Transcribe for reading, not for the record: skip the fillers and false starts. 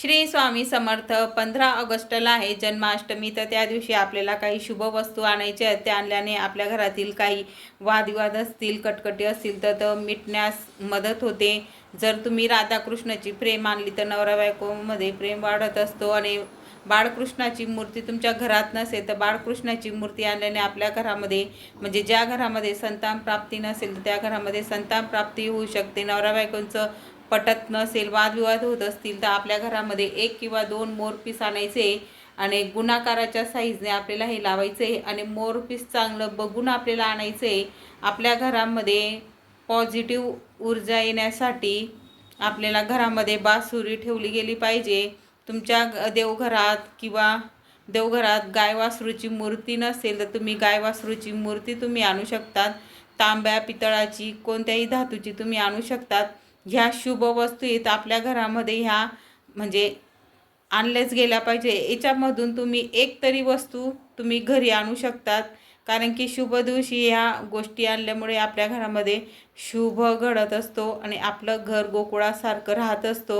श्री स्वामी समर्थ. 15 ऑगस्टला आहे जन्माष्टमी. तर त्या दिवशी आपल्याला काही शुभ वस्तू आणायच्या आहेत. त्या आणल्याने आपल्या घरातील काही वादविवाद असतील, कटकटी असतील तर मिटण्यास मदत होते. जर तुम्ही राधाकृष्णाची प्रेम आणली तर नवरा बायकोमध्ये प्रेम वाढत असतो. आणि बाळकृष्णाची मूर्ती तुमच्या घरात नसेल तर बाळकृष्णाची मूर्ती आणल्याने आपल्या घरामध्ये, म्हणजे ज्या घरामध्ये संतान प्राप्ती नसेल तर त्या घरामध्ये संतान प्राप्ती होऊ शकते. नवरा बायकोंचं पटत नसेल, वादविवाद होत असतील तर आपल्या घरामध्ये 1 किंवा 2 मोरपीस आणायचे आणि गुणाकाराच्या साईजने आपल्याला हे लावायचे. आणि मोरपीस चांगलं बघून आपल्याला आणायचे. आपल्या घरामध्ये पॉझिटिव्ह ऊर्जा येण्यासाठी आपल्याला घरामध्ये बासुरी ठेवली गेली पाहिजे. तुमच्या देवघरात किंवा देवघरात गाय वासरूची मूर्ती नसेल तर तुम्ही गाय वासरूची मूर्ती तुम्ही आणू शकतात. तांब्या, पितळाची, कोणत्याही धातूची तुम्ही आणू शकतात. ह्या शुभ वस्तू आहेत आपल्या घरामध्ये, ह्या म्हणजे आणल्याच गेल्या पाहिजे. याच्यामधून तुम्ही एक तरी वस्तू तुम्ही घरी आणू शकतात. कारण की शुभ दिवशी ह्या गोष्टी आणल्यामुळे आपल्या घरामध्ये शुभ घडत असतो आणि आपलं घर गोकुळासारखं राहत असतो.